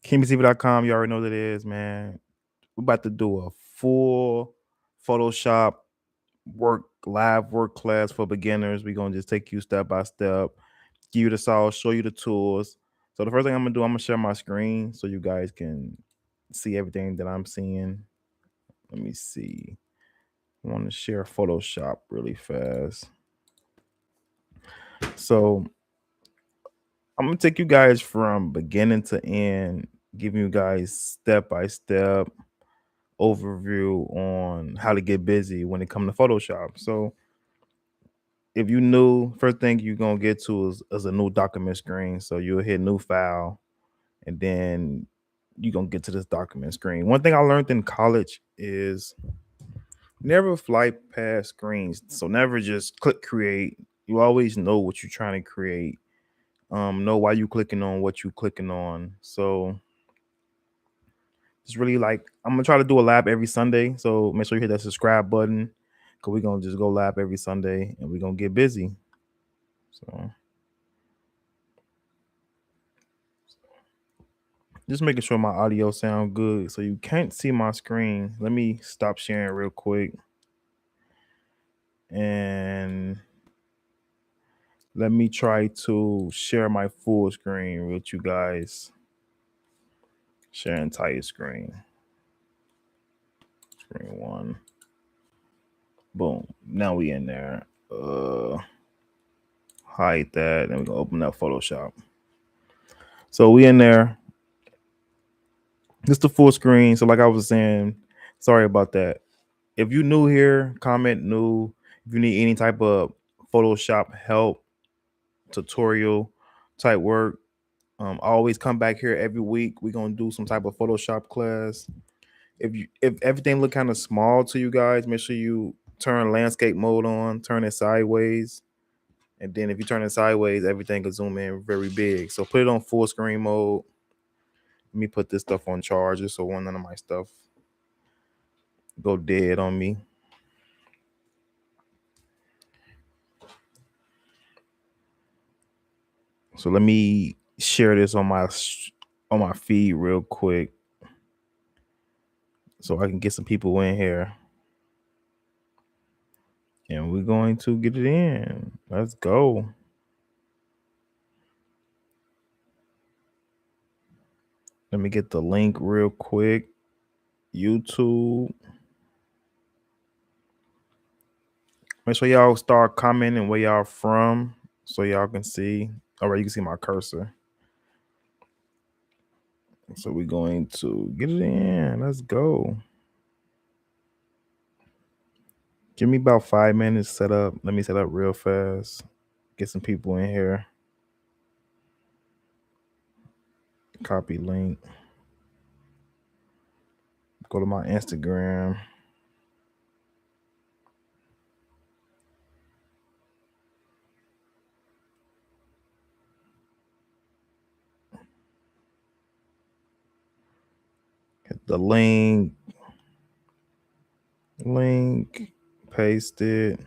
KelenBishop.com. You already know what it is, man. We're about to do a full Photoshop live work class for beginners. We're gonna just take you step by step, give you the sauce, show you the tools. So the first thing I'm gonna do, I'm gonna share my screen so you guys can see everything that I'm seeing. Let me see. I want to share Photoshop really fast. So I'm gonna take you guys from beginning to end, giving you guys step by step overview on how to get busy when it comes to Photoshop. So if you new, first thing you're gonna get to is a new document screen. So you'll hit new file, and then you're gonna get to this document screen. One thing I learned in college is never fly past screens. So never just click create. You always know what you're trying to create. Know why you clicking on what you clicking on. So it's really like I'm gonna try to do a lab every Sunday. So make sure you hit that subscribe button, because we're gonna just go live every Sunday and we're gonna get busy. So just making sure my audio sound good. So you can't see my screen. Let me stop sharing real quick. And let me try to share my full screen with you guys. Share entire screen. Screen one. Boom. Now we in there. Hide that. Then we're gonna open up Photoshop. So we in there. Just the full screen. So like I was saying, sorry about that. If you new here, comment new. If you need any type of Photoshop help, tutorial type work, always come back here every week. We're gonna do some type of Photoshop class. If everything look kind of small to you guys, make sure you turn landscape mode on, turn it sideways. And then if you turn it sideways, everything can zoom in very big. So put it on full screen mode. Let me put this stuff on charger so none of my stuff go dead on me. So let me share this on my feed real quick so I can get some people in here. And we're going to get it in. Let's go. Let me get the link real quick. YouTube. Make sure y'all start commenting where y'all from so y'all can see. All right, you can see my cursor. So we're going to get it in. Let's go. Give me about 5 minutes set up. Let me set up real fast. Get some people in here. Copy link. Go to my Instagram. Hit the link. Paste it.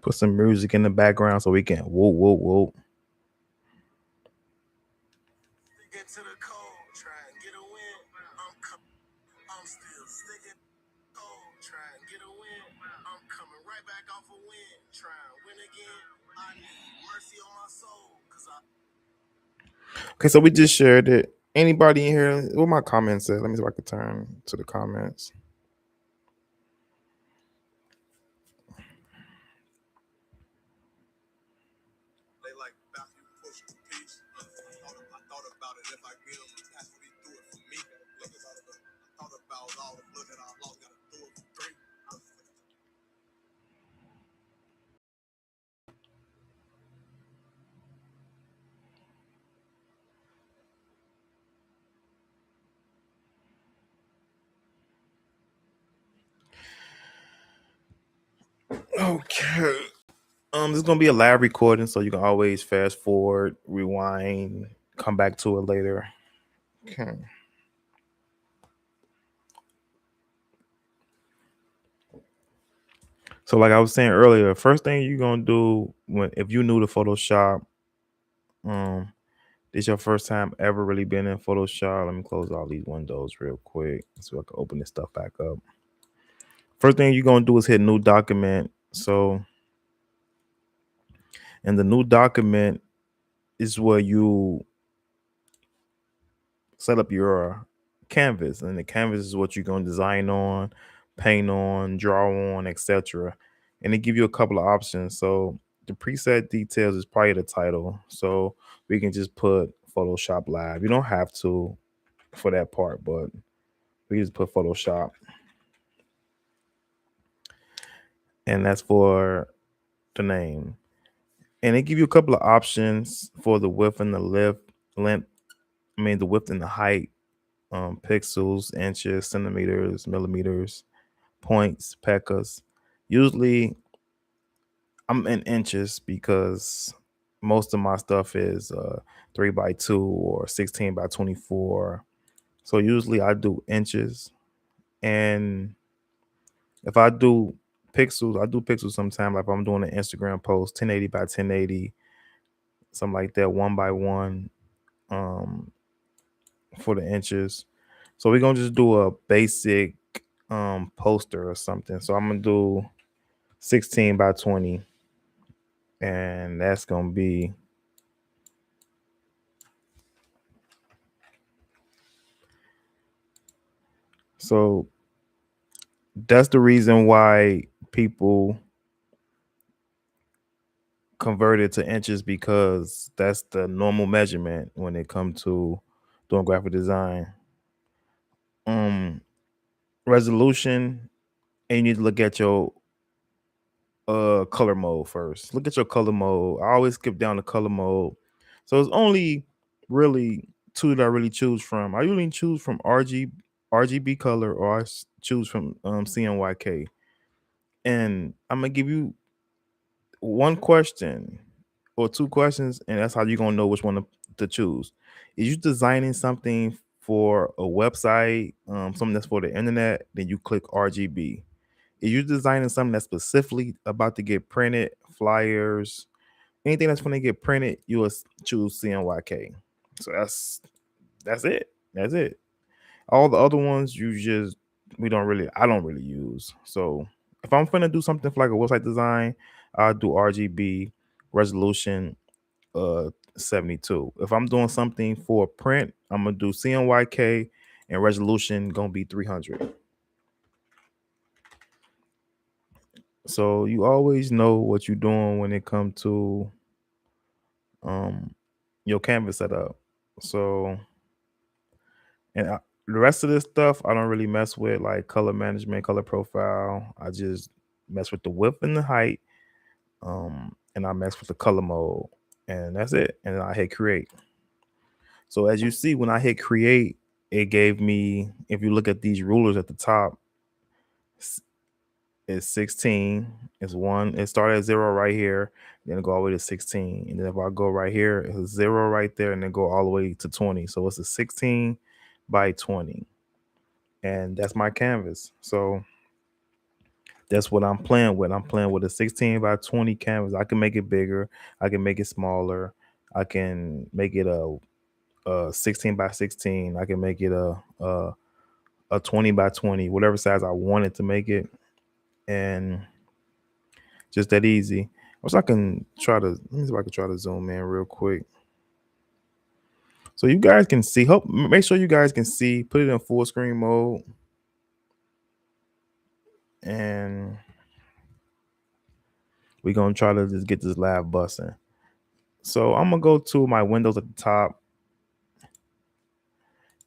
Put some music in the background so we can whoa, whoa, whoa. Get to the cold, try and get a win. I'm still sticking cold, try and get a win. I'm coming right back off a win, try and win again. I need mercy on my soul, Okay, so we just shared it. Anybody in here? What my comments at? Let me see if I can turn to the comments. They like Matthew push to peace. I thought about it. If I get him, that's what he do it for me. I thought about all the blood that I lost. Gotta do it for free. Okay. This is gonna be a live recording, so you can always fast forward, rewind, come back to it later. Okay. So, like I was saying earlier, first thing you're gonna do when if you new to Photoshop, um, this your first time ever really been in Photoshop. Let me close all these windows real quick so I can open this stuff back up. First thing you're gonna do is hit new document. So, and the new document is where you set up your canvas, and the canvas is what you're going to design on, paint on, draw on, etc. And they give you a couple of options. So the preset details is probably the title, so we can just put Photoshop Live. You don't have to for that part, but we just put Photoshop, and that's for the name. And they give you a couple of options for the width and the length. I mean, the width and the height, pixels, inches, centimeters, millimeters, points, pekkas. Usually I'm in inches because most of my stuff is 3x2 or 16x24. So usually I do inches. And if I do pixels, I do pixels sometimes. Like if I'm doing an Instagram post, 1080 by 1080, something like that, 1x1 um, for the inches. So we're gonna just do a basic poster or something. So I'm gonna do 16x20, and that's gonna be so that's the reason why people converted to inches, because that's the normal measurement when it comes to doing graphic design. um Resolution, and you need to look at your color mode first. Look at your color mode. I always skip down to color mode. So it's only really two that I really choose from. I usually choose from RGB color, or choose from CMYK. And I'm gonna give you one question or two questions, and that's how you're gonna know which one to choose. Is you designing something for a website, something that's for the internet, then you click RGB. If you're designing something that's specifically about to get printed, flyers, anything that's going to get printed, you will choose CMYK. So that's it. That's it. All the other ones I don't really use. So if I'm gonna do something for like a website design, I'll do RGB, resolution 72. If I'm doing something for print, I'm gonna do CMYK, and resolution gonna be 300. So you always know what you're doing when it comes to um your canvas setup. So the rest of this stuff I don't really mess with, like color management, color profile. I just mess with the width and the height, and I mess with the color mode, and that's it. And then I hit create. So as you see, when I hit create, it gave me, if you look at these rulers at the top, is 16. It's one. It started at 0 right here, then go all the way to 16. And then if I go right here, it's 0 right there, and then go all the way to 20. So it's a 16 by 20. And that's my canvas. So that's what I'm playing with. I'm playing with a 16 by 20 canvas. I can make it bigger. I can make it smaller. I can make it a 16 by 16. I can make it a 20 by 20, whatever size I wanted to make it. And just that easy. Also, I can try to, let me see if I can try to zoom in real quick. So you guys can see, make sure you guys can see, put it in full screen mode. And we're going to try to just get this live busting. So I'm going to go to my windows at the top,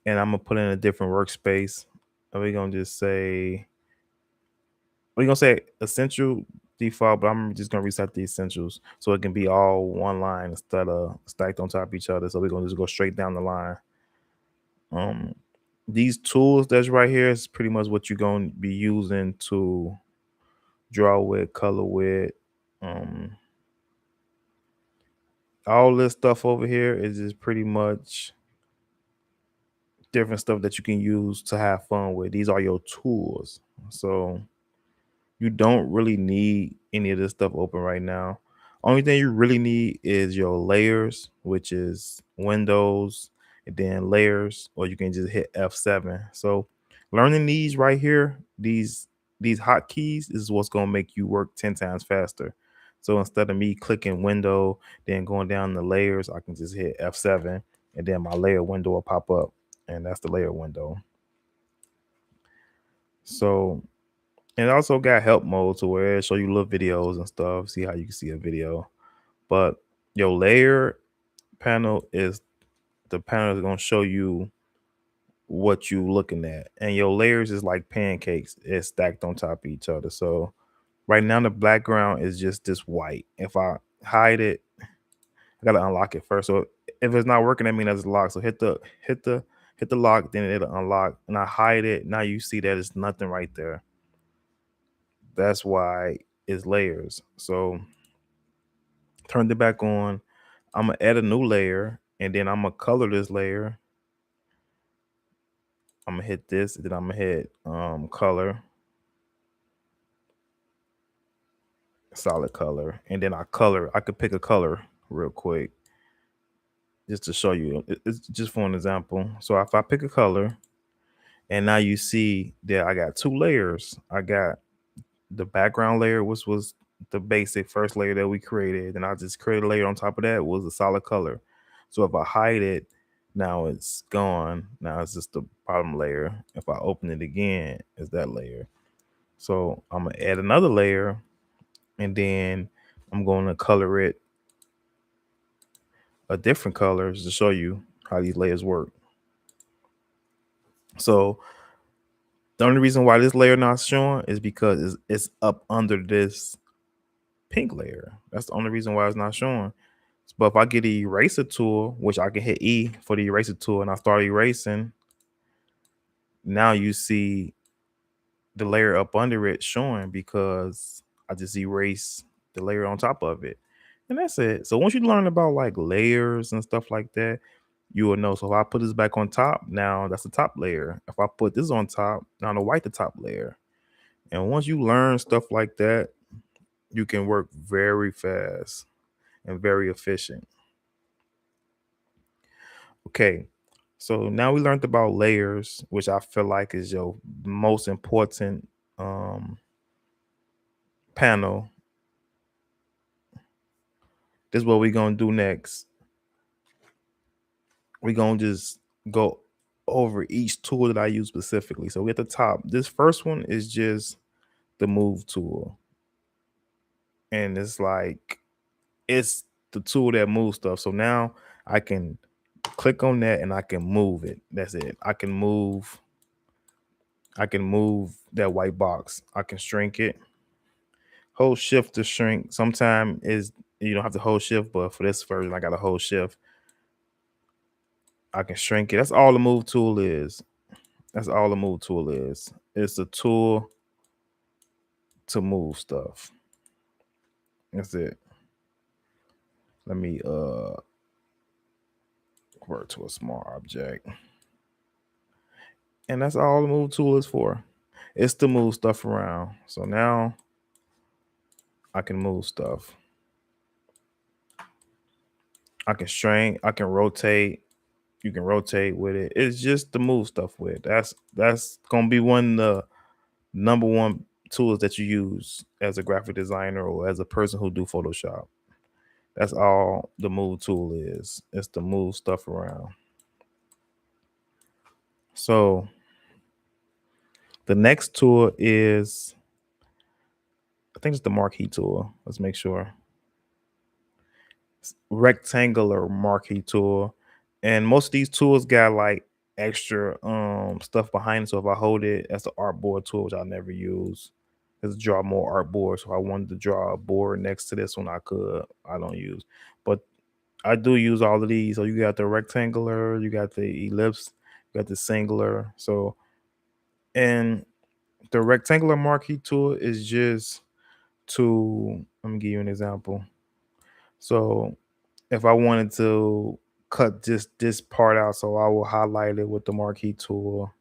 and I'm going to put in a different workspace. And we're going to just say, we're going to say essential default, but I'm just going to reset the essentials so it can be all one line instead of stacked on top of each other. So we're going to just go straight down the line. These tools that's right here is pretty much what you're going to be using to draw with, color with, All this stuff over here is just pretty much different stuff that you can use to have fun with. These are your tools. So you don't really need any of this stuff open right now. Only thing you really need is your layers, which is Windows and then layers, or you can just hit F7. So learning these right here, these hotkeys is what's gonna make you work 10 times faster. So instead of me clicking window, then going down the layers, I can just hit F7 and then my layer window will pop up. And that's the layer window. So and it also got help mode to where it show you little videos and stuff. See how you can see a video. But your layer panel is the panel is gonna show you what you looking at. And your layers is like pancakes. It's stacked on top of each other. So right now the background is just this white. If I hide it, I gotta unlock it first. So if it's not working, that means it's locked. So hit the lock, then it'll unlock. And I hide it. Now you see that it's nothing right there. That's why it's layers. So turn it back on. I'm gonna add a new layer and then I'm gonna color this layer. I'm gonna hit this, and then I'm gonna hit color, solid color, and then I could pick a color real quick just to show you. It's just for an example. So if I pick a color, and now you see that I got two layers. I got the background layer, which was the basic first layer that we created, and I just created a layer on top of that was a solid color. So if I hide it, now it's gone. Now it's just the bottom layer. If I open it again, it's that layer. So I'm gonna add another layer, and then I'm going to color it a different color to show you how these layers work. So the only reason why this layer not showing is because it's up under this pink layer. That's the only reason why it's not showing. But if I get the eraser tool, which I can hit E for the eraser tool, and I start erasing, now you see the layer up under it showing because I just erase the layer on top of it. And that's it. So once you learn about like layers and stuff like that, you will know. So if I put this back on top, now that's the top layer. If I put this on top, now the white the top layer. And once you learn stuff like that, you can work very fast and very efficient. Okay, so now we learned about layers, which I feel like is your most important panel. This is what we're gonna do next. We're gonna just go over each tool that I use specifically. So at the top, this first one is just the move tool. And it's like it's the tool that moves stuff. So now I can click on that and I can move it. That's it. I can move that white box. I can shrink it. Hold shift to shrink. Sometimes is you don't have to hold shift, but for this version, I got to hold shift. I can shrink it. That's all the move tool is. That's all the move tool is. It's a tool to move stuff. That's it. Let me convert to a small object. And that's all the move tool is for. It's to move stuff around. So now I can move stuff. I can shrink, I can rotate. You can rotate with it. It's just to move stuff with. That's gonna be one of the number one tools that you use as a graphic designer or as a person who do Photoshop. That's all the move tool is. It's to move stuff around. So the next tool is, I think it's the marquee tool. Let's make sure. Rectangular marquee tool. And most of these tools got like extra stuff behind it. So if I hold it, that's the artboard tool, which I never use. Let's draw more artboard. So if I wanted to draw a board next to this one, I don't use. But I do use all of these. So you got the rectangular, you got the ellipse, you got the singular. So and the rectangular marquee tool is just to, let me give you an example. So if I wanted to cut just this part out, so I will highlight it with the marquee tool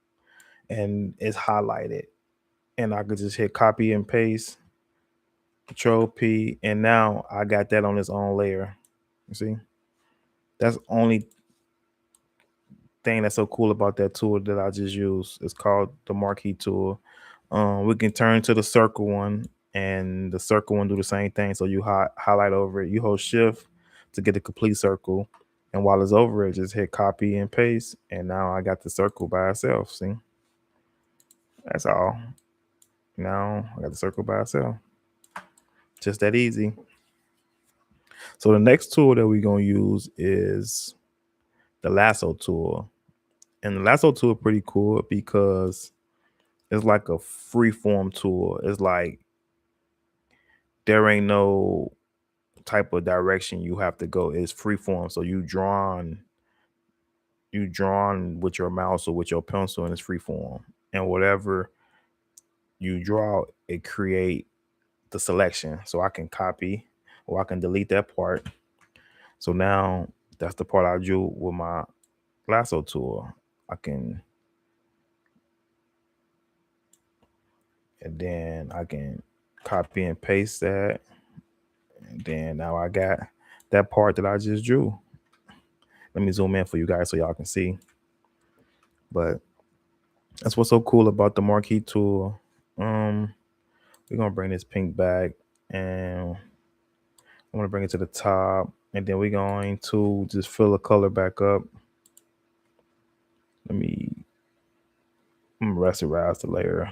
and it's highlighted. And I could just hit copy and paste, Control P, and now I got that on its own layer. You see? That's the only thing that's so cool about that tool that I just used. It's called the marquee tool. We can turn to the circle one, and the circle one do the same thing. So you highlight over it. You hold shift to get the complete circle. And while it's over it, just hit copy and paste. And now I got the circle by itself. See? That's all. Now I got the circle by itself. Just that easy. So the next tool that we're going to use is the lasso tool. And the lasso tool is pretty cool because it's like a freeform tool. It's like there ain't no type of direction you have to go. It's freeform. So you drawn with your mouse or with your pencil, and it's freeform. And whatever you draw, it create the selection. So I can copy or I can delete that part. So now that's the part I drew with my lasso tool. And then I can copy and paste that. And then now I got that part that I just drew. Let me zoom in for you guys so y'all can see. But that's what's so cool about the marquee tool. We're gonna bring this pink back, and I'm gonna bring it to the top, and then we're going to just fill the color back up. I'm gonna rasterize the layer.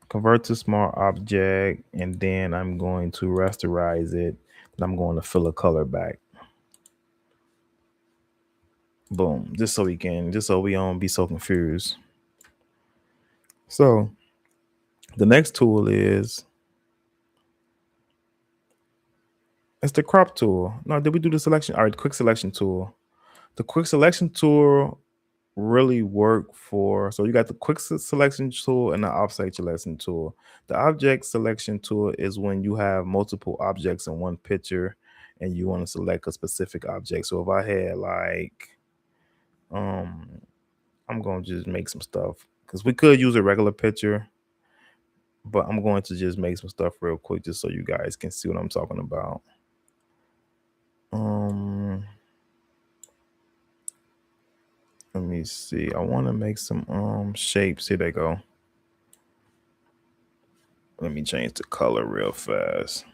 Convert to smart object, and then I'm going to rasterize it, and I'm going to fill a color back. Boom, just so we don't be so confused. So the next tool is it's the crop tool. No, did we do the selection? All right, quick selection tool. The quick selection tool really work for, so you got the quick selection tool and the object selection tool. The object selection tool is when you have multiple objects in one picture and you want to select a specific object. So if I had like I'm going to just make some stuff because we could use a regular picture, but I'm going to just make some stuff real quick just so you guys can see what I'm talking about. Let me see. I want to make some shapes. Here they go. Let me change the color real fast.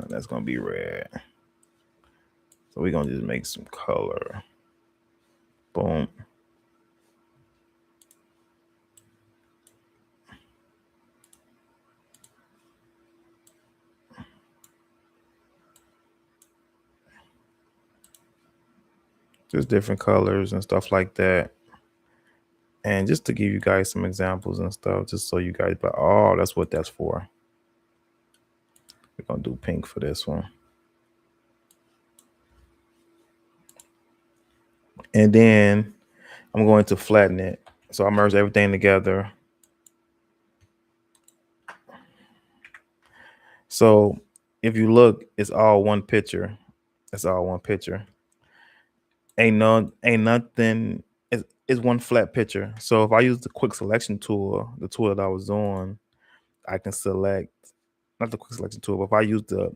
That's gonna be red. So we're gonna just make some color. Boom. Just different colors and stuff like that. And just to give you guys some examples and stuff, just so you guys, but oh, that's what that's for. We're gonna do pink for this one. And then I'm going to flatten it. So I merge everything together. So if you look, it's all one picture. It's all one picture. Ain't nothing. It's one flat picture. So if I use the quick selection tool, the tool that I was on, I can select, not the quick selection tool, but if I use the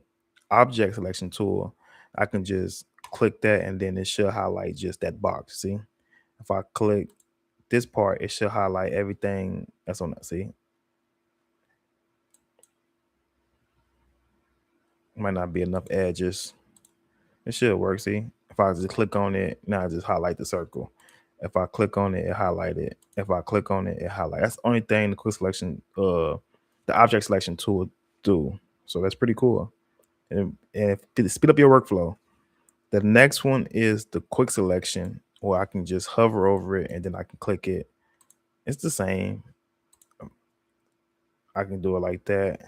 object selection tool, I can just click that and then it should highlight just that box. See, if I click this part, it should highlight everything that's on that. See, might not be enough edges. It should work. See, if I just click on it, now I just highlight the circle. If I click on it, it highlight it. If I click on it, it highlight. That's the only thing the quick selection, the object selection tool do. So that's pretty cool. And to speed up your workflow. The next one is the quick selection, where I can just hover over it and then I can click it. It's the same. I can do it like that.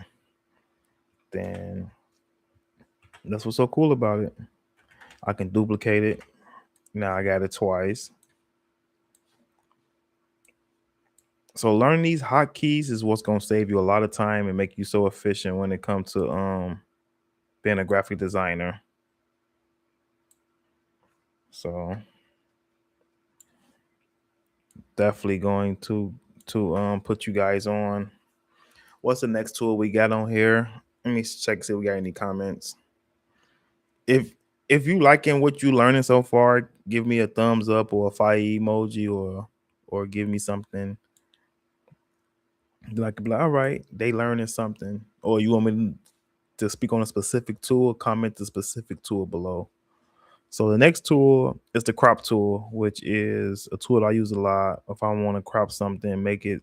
Then that's what's so cool about it. I can duplicate it. Now I got it twice. So learning these hotkeys is what's gonna save you a lot of time and make you so efficient when it comes to being a graphic designer. So definitely going to put you guys on. What's the next tool we got on here? Let me check see if we got any comments. If you liking what you learning so far, give me a thumbs up or a fire emoji or give me something. Like, all right, they learning something. Or you want me to speak on a specific tool, comment the specific tool below. So the next tool is the crop tool, which is a tool I use a lot if I want to crop something, make it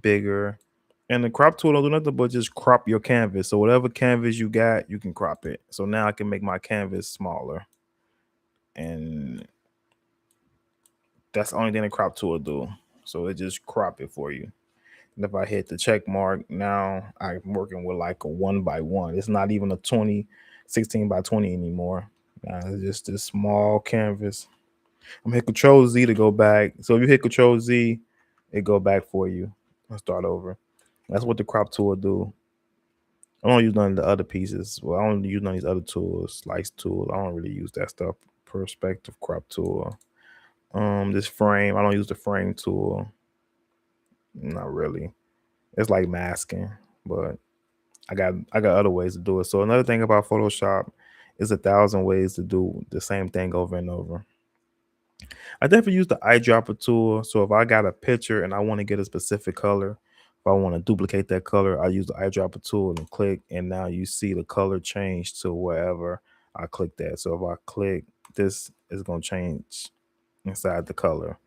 bigger. And the crop tool don't do nothing but just crop your canvas. So whatever canvas you got, you can crop it. So now I can make my canvas smaller. And that's the only thing the crop tool will do. So it just crop it for you. And if I hit the check mark, now I'm working with like a 1x1. It's not even a 16x20 anymore. It's just this small canvas. I'm gonna hit Control Z to go back. So if you hit Control Z, it go back for you. I'll start over. That's what the crop tool will do. I don't use none of the other pieces. Well, I don't use none of these other tools, slice tool. I don't really use that stuff. Perspective crop tool. This frame, I don't use the frame tool. Not really. It's like masking, but I got other ways to do it. So another thing about Photoshop is 1,000 ways to do the same thing over and over. I definitely use the eyedropper tool. So if I got a picture and I want to get a specific color, if I want to duplicate that color, I use the eyedropper tool and click, and now you see the color change to wherever I click that. So if I click, this is gonna change inside the color.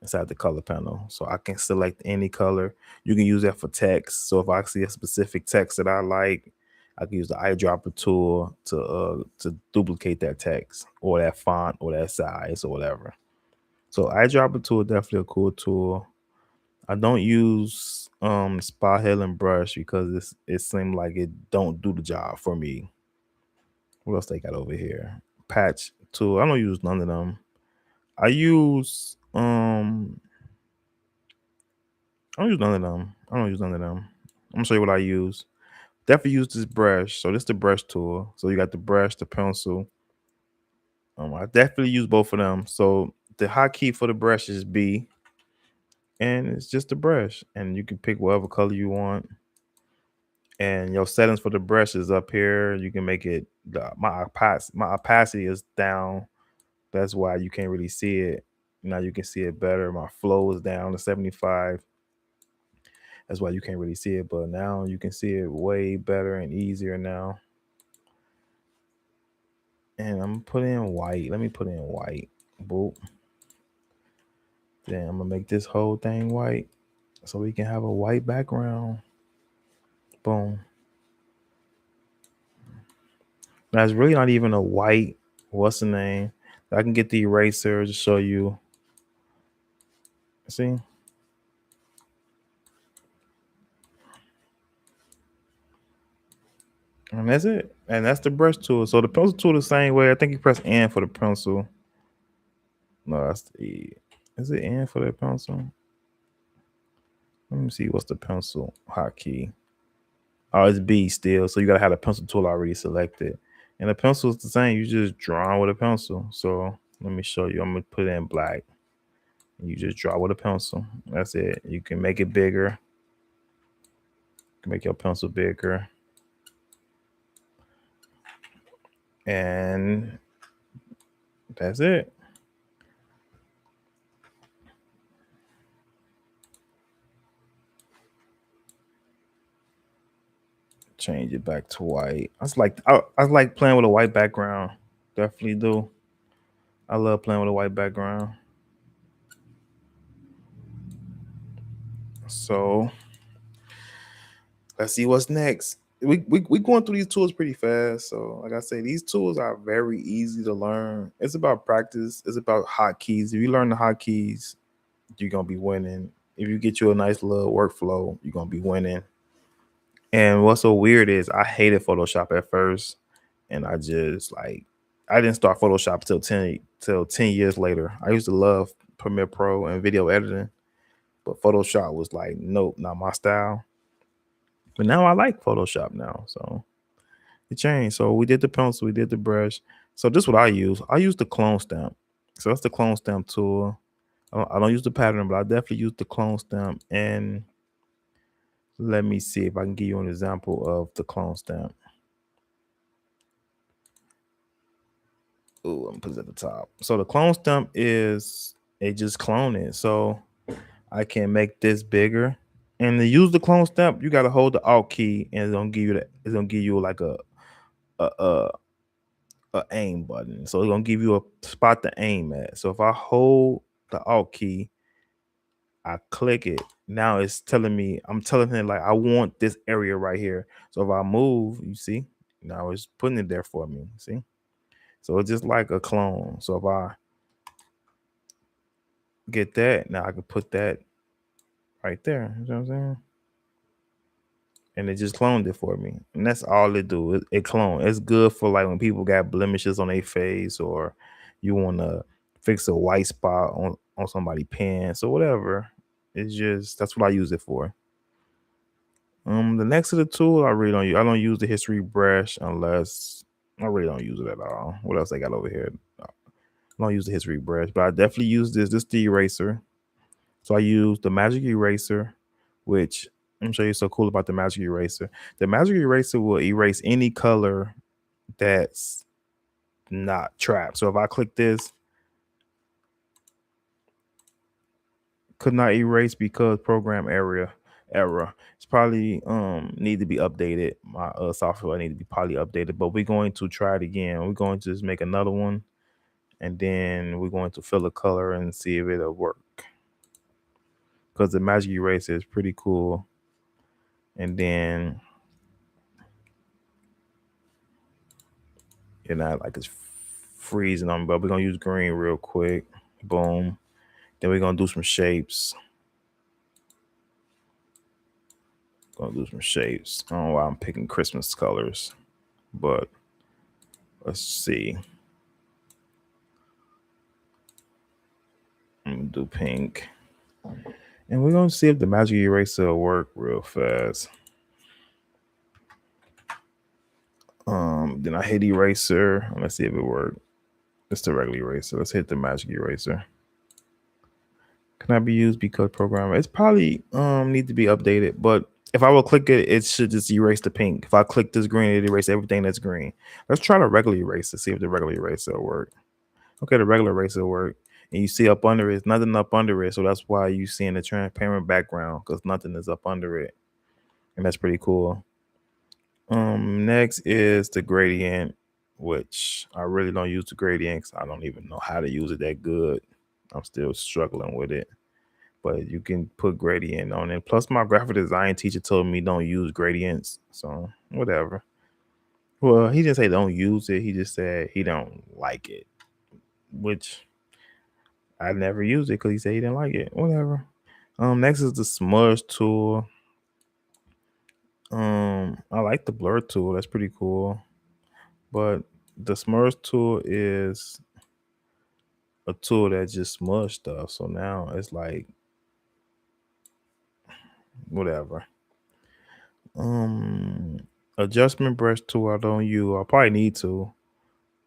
Inside the color panel. So I can select any color. You can use that for text. So if I see a specific text that I like, I can use the eyedropper tool to duplicate that text or that font or that size or whatever. So eyedropper tool is definitely a cool tool. I don't use spot healing brush because it seemed like it don't do the job for me. What else they got over here? Patch tool. I don't use none of them. I use I don't use none of them. I don't use none of them. I'm gonna show you what I use. Definitely use this brush. So this is the brush tool. So you got the brush, the pencil. I definitely use both of them. So the hotkey for the brush is B, and it's just a brush, and you can pick whatever color you want. And your settings for the brush is up here. You can make it my opacity is down. That's why you can't really see it. Now you can see it better. My flow is down to 75. That's why you can't really see it, but now you can see it way better and easier now. And I'm gonna put in white. Let me put in white. Boop. Then I'm gonna make this whole thing white so we can have a white background. Boom. Now it's really not even a white. What's the name? I can get the eraser to show you. See? And that's it. And that's the brush tool. So the pencil tool the same way. I think you press N for the pencil. No, that's the E. Is it N for the pencil? Let me see what's the pencil hotkey. Oh, it's B still. So you gotta have the pencil tool already selected. And the pencil is the same. You just draw with a pencil. So let me show you. I'm gonna put it in black. You just draw with a pencil. That's it. You can make it bigger. You can make your pencil bigger. And that's it. Change it back to white. I like playing with a white background. Definitely do. I love playing with a white background. So let's see what's next. We going through these tools pretty fast. So like I say, these tools are very easy to learn. It's about practice. It's about hotkeys. If you learn the hotkeys, you're gonna be winning. If you get you a nice little workflow, you're gonna be winning. And what's so weird is I hated Photoshop at first, and I just like I didn't start Photoshop till 10 years later. I used to love Premiere Pro and video editing. But Photoshop was like, nope, not my style. But now I like Photoshop now. So it changed. So we did the pencil, we did the brush. So this is what I use. I use the clone stamp. So that's the clone stamp tool. I don't use the pattern, but I definitely use the clone stamp. And let me see if I can give you an example of the clone stamp. Oh, I'm put it at the top. So the clone stamp is it just clone it. So I can make this bigger. And to use the clone stamp, you gotta hold the Alt key, and it's gonna give you like a a, a aim button. So it's gonna give you a spot to aim at. So if I hold the Alt key, I click it. Now it's telling me, I'm telling him like I want this area right here. So if I move, you see, now it's putting it there for me. See? So it's just like a clone. So if I get that, now I can put that right there. You know what I'm saying? And it just cloned it for me. And that's all it do. It clone. It's good for like when people got blemishes on their face, or you want to fix a white spot on somebody's pants or whatever. It's just that's what I use it for. The next to the tool, I really don't use. I don't use the history brush unless I really don't use it at all. What else I got over here? I don't use the history brush, but I definitely use this. This is the eraser. So I use the magic eraser, which I'm sure you're so cool about the magic eraser. The magic eraser will erase any color that's not trapped. So if I click this, could not erase because program error. It's probably need to be updated. My software need to be probably updated, but we're going to try it again. We're going to just make another one, and then we're going to fill a color and see if it'll work. Because the magic eraser is pretty cool. And then like it's freezing on me, but we're gonna use green real quick. Boom. Then we're gonna do some shapes. I don't know why I'm picking Christmas colors, but let's see. I'm gonna do pink. And we're gonna see if the magic eraser will work real fast. Then I hit eraser. Let's see if it worked. It's the regular eraser. Let's hit the magic eraser. Cannot be used because program. It's probably need to be updated, but if I will click it, it should just erase the pink. If I click this green, it erases everything that's green. Let's try the regular eraser, see if the regular eraser will work. Okay, the regular eraser will work. And you see up under it, nothing up under it. So that's why you seeing the transparent background, because nothing is up under it. And that's pretty cool. Next is the gradient, which I really don't use the gradient because I don't even know how to use it that good. I'm still struggling with it. But you can put gradient on it. Plus, my graphic design teacher told me don't use gradients. So whatever. Well, he didn't say don't use it. He just said he don't like it, which I never used it because he said he didn't like it. Whatever. Next is the smudge tool. I like the blur tool. That's pretty cool. But the smudge tool is a tool that just smudge stuff. So now it's like whatever. Adjustment brush tool I don't use. I probably need to.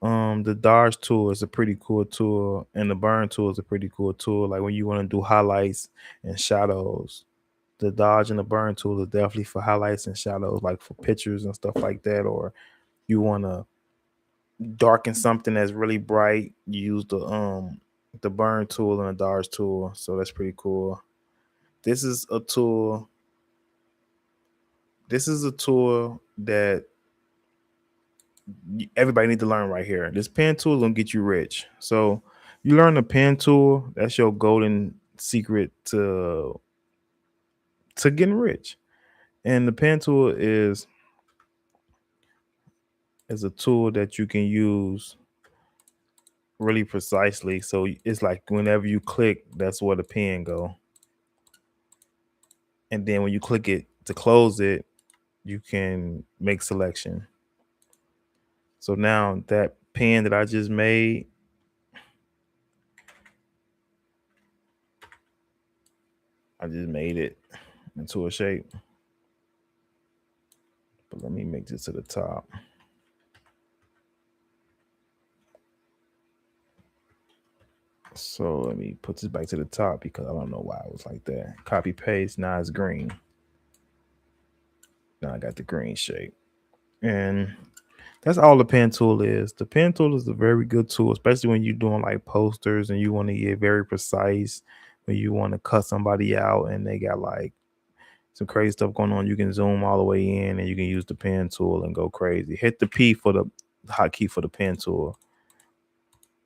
The dodge tool is a pretty cool tool, and the burn tool is a pretty cool tool. Like when you want to do highlights and shadows, the dodge and the burn tool is definitely for highlights and shadows, like for pictures and stuff like that. Or you want to darken something that's really bright, you use the burn tool and the dodge tool. So that's pretty cool. This is a tool. This is a tool that everybody need to learn right here. This pen tool is gonna get you rich. So you learn the pen tool, that's your golden secret to getting rich. And the pen tool is a tool that you can use really precisely. So it's like whenever you click, that's where the pen go. And then when you click it to close it, you can make selection. So now that pen that I just made, I just made it into a shape. But let me make this to the top. So let me put this back to the top because I don't know why it was like that. Copy paste. Now it's green. Now I got the green shape. And that's all the pen tool is. The pen tool is a very good tool, especially when you're doing like posters and you want to get very precise, when you want to cut somebody out and they got like some crazy stuff going on. You can zoom all the way in and you can use the pen tool and go crazy. Hit the P for the hotkey for the pen tool.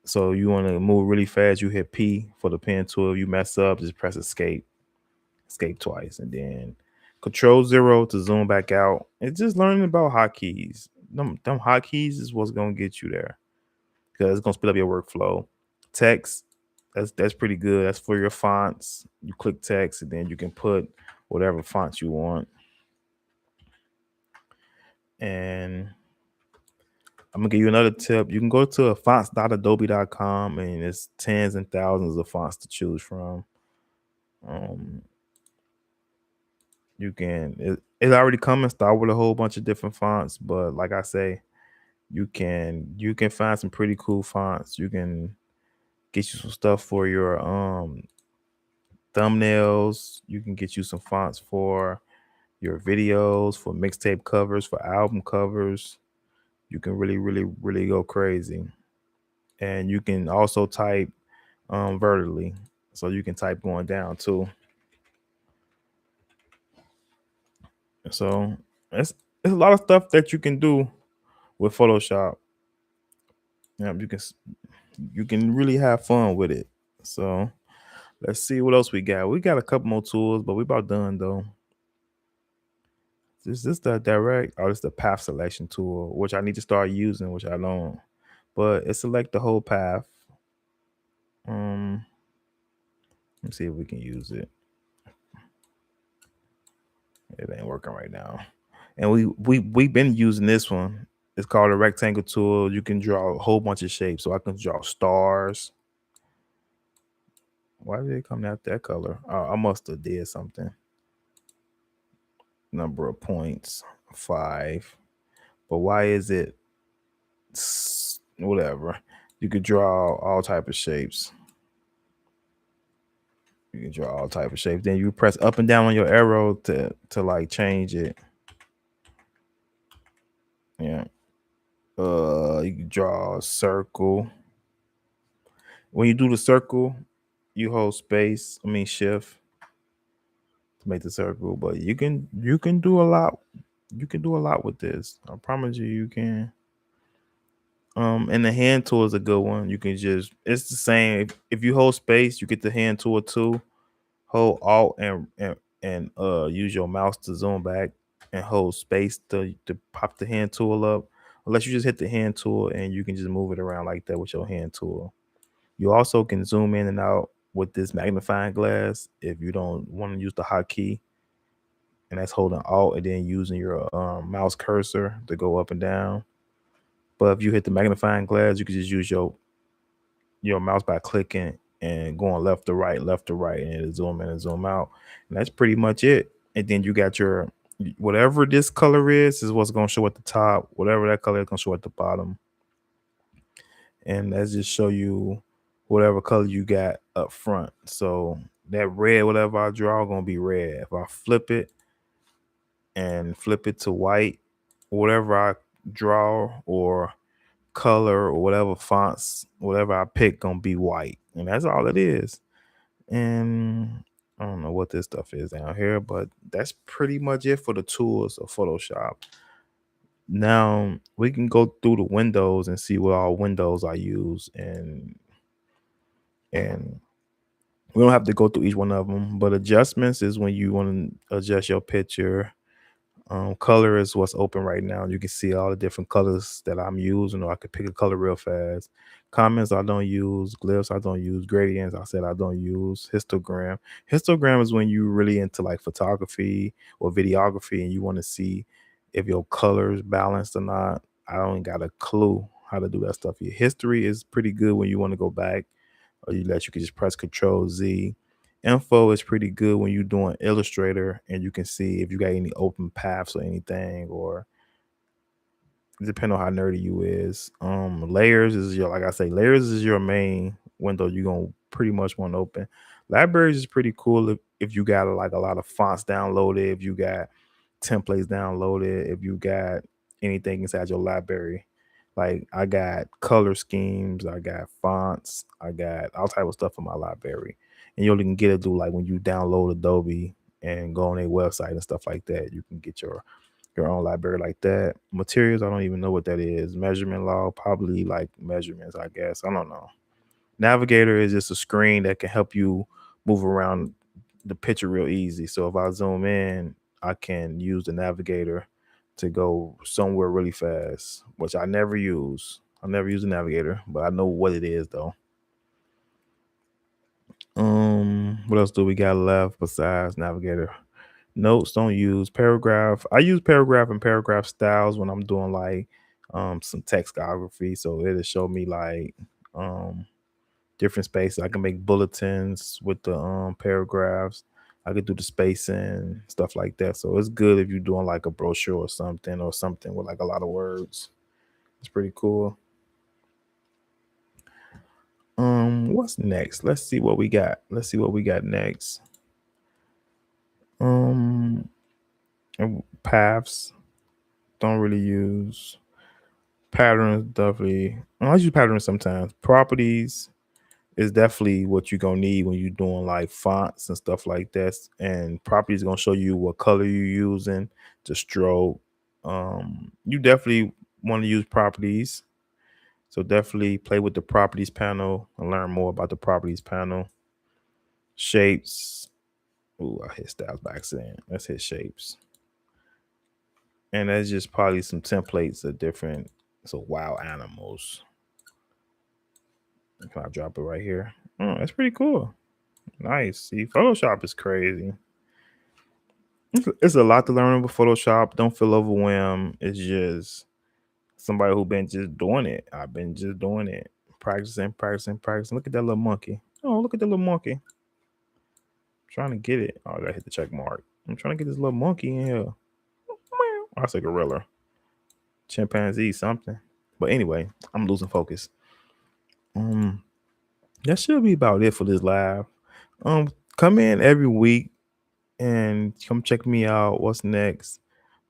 So you want to move really fast, you hit P for the pen tool. If you mess up, just press escape. Escape twice, and then Control 0 to zoom back out. It's just learning about hotkeys. Them hotkeys is what's gonna get you there because it's gonna speed up your workflow. Text, that's pretty good. That's for your fonts. You click text, and then you can put whatever fonts you want. And I'm gonna give you another tip. You can go to fonts.adobe.com, and it's tens and thousands of fonts to choose from. Um, you can it already come and start with a whole bunch of different fonts, but like I say, you can find some pretty cool fonts. You can get you some stuff for your thumbnails. You can get you some fonts for your videos, for mixtape covers, for album covers. You can really, really, really go crazy. And you can also type vertically. So you can type going down too. So it's a lot of stuff that you can do with Photoshop. Yeah, you can really have fun with it. So let's see what else we got. We got a couple more tools, but we about done though. Is this the direct or is the path selection tool, which I need to start using, which I don't. But it select the whole path. Let's see if we can use it. It ain't working right now. And we've been using this one. It's called a rectangle tool. You can draw a whole bunch of shapes. So I can draw stars. Why did it come out that color? I must have did something. Number of points, 5. But why is it whatever? You could draw all type of shapes. You can draw all type of shapes. Then you press up and down on your arrow to like change it. Yeah. You can draw a circle. When you do the circle, you hold shift to make the circle. But you can do a lot. You can do a lot with this. I promise you can. And the hand tool is a good one. You can it's the same. If you hold space, you get the hand tool too. Hold Alt and use your mouse to zoom back and hold space to pop the hand tool up. Unless you just hit the hand tool and you can just move it around like that with your hand tool. You also can zoom in and out with this magnifying glass if you don't want to use the hotkey, and that's holding Alt and then using your mouse cursor to go up and down. But if you hit the magnifying glass, you can just use your mouse by clicking and going left to right, and it'll zoom in and zoom out. And that's pretty much it. And then you got your whatever this color is what's gonna show at the top. Whatever that color is gonna show at the bottom. And let's just show you whatever color you got up front. So that red, whatever I draw, gonna be red. If I flip it to white, whatever I draw or color or whatever fonts, whatever I pick, gonna be white. And that's all it is. And I don't know what this stuff is down here, but that's pretty much it for the tools of Photoshop. Now we can go through the windows and see what all windows I use, and we don't have to go through each one of them. But adjustments is when you want to adjust your picture. Color is what's open right now. You can see all the different colors that I'm using, or I could pick a color real fast. Comments I don't use, glyphs I don't use, gradients I said I don't use, histogram. Histogram is when you really into like photography or videography and you want to see if your colors balanced or not. I don't got a clue how to do that stuff yet. History is pretty good when you want to go back, or you can just press Control Z Info is pretty good when you're doing Illustrator and you can see if you got any open paths or anything, or depending on how nerdy you is. Layers is your, like I say, layers is your main window you're gonna pretty much want to open. Libraries is pretty cool if you got like a lot of fonts downloaded, if you got templates downloaded, if you got anything inside your library. Like I got color schemes, I got fonts, I got all type of stuff in my library. And you only can get it through like when you download Adobe and go on their website and stuff like that. You can get your own library like that. Materials, I don't even know what that is. Measurement log, probably like measurements, I guess. I don't know. Navigator is just a screen that can help you move around the picture real easy. So if I zoom in, I can use the navigator to go somewhere really fast, which I never use. I never use the navigator, but I know what it is though. What else do we got left besides navigator? Notes don't use paragraph. I use paragraph and paragraph styles when I'm doing like some textography. So it'll show me like um different spaces. I can make bulletins with the paragraphs. I could do the spacing, stuff like that. So it's good if you're doing like a brochure or something with like a lot of words. It's pretty cool. What's next? Let's see what we got. Let's see what we got next. Um Paths don't really use. Patterns definitely. I use patterns sometimes. Properties is definitely what you're gonna need when you're doing like fonts and stuff like that. And properties gonna show you what color you're using to stroke. You definitely want to use properties. So definitely play with the properties panel and learn more about the properties panel. Shapes. Ooh, I hit styles by accident. Let's hit shapes. And that's just probably some templates of different wild animals. Can I drop it right here? Oh, that's pretty cool. Nice. See, Photoshop is crazy. It's a lot to learn with Photoshop. Don't feel overwhelmed. It's just somebody who been just doing it. I've been just doing it. Practicing, practicing, practicing. Look at that little monkey. Oh, look at that little monkey. Trying to get it. Oh, I gotta hit the check mark. I'm trying to get this little monkey in here. Oh, that's a gorilla. Chimpanzee, something. But anyway, I'm losing focus. Um, that should be about it for this live. Come in every week and come check me out. What's next?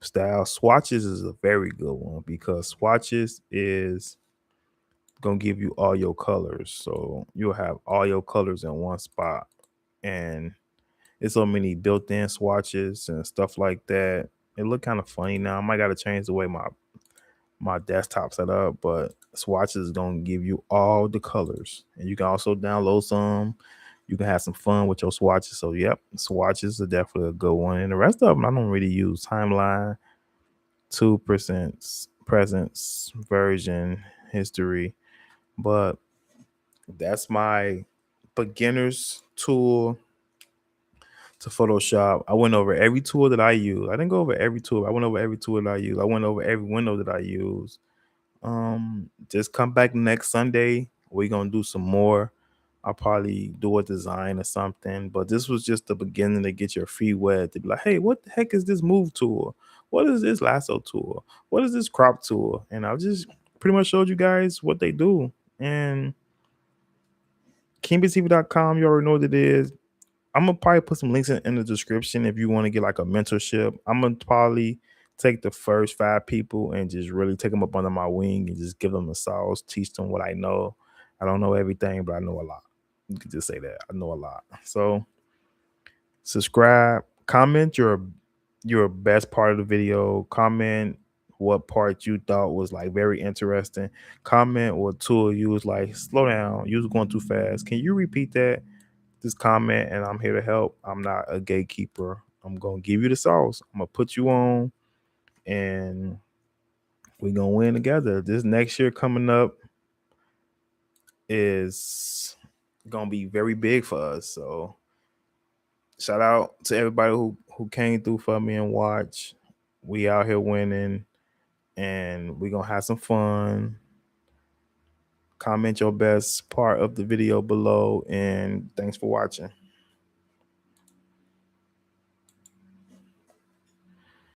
Style swatches is a very good one because swatches is gonna give you all your colors. So you'll have all your colors in one spot. And it's so many built-in swatches and stuff like that. It look kind of funny now. I might gotta change the way my desktop set up, but swatches is gonna give you all the colors. And you can also download some. You can have some fun with your swatches. So yep, swatches are definitely a good one. And the rest of them I don't really use. Timeline, 2% presence, version, history. But that's my beginner's tool to Photoshop. I went over every tool that I use. I didn't go over every tool. I went over every tool that I use. I went over every window that I use. Just come back next Sunday. We're gonna do some more. I'll probably do a design or something, but this was just the beginning to get your feet wet to be like, hey, what the heck is this move tool? What is this lasso tool? What is this crop tool? And I just pretty much showed you guys what they do. And KingBTV.com, you already know what it is. I'm gonna probably put some links in the description if you want to get like a mentorship. I'm gonna probably take the first 5 people and just really take them up under my wing and just give them the sauce, teach them what I know. I don't know everything, but I know a lot. You can just say that I know a lot. So subscribe, comment your best part of the video, comment what part you thought was like very interesting, comment what tool you was like, slow down, you was going too fast. Can you repeat that? Just comment and I'm here to help. I'm not a gatekeeper. I'm gonna give you the sauce. I'm gonna put you on and we're gonna win together. This next year coming up is gonna be very big for us. So shout out to everybody who came through for me and watch. We out here winning and we're gonna have some fun. Comment your best part of the video below and thanks for watching.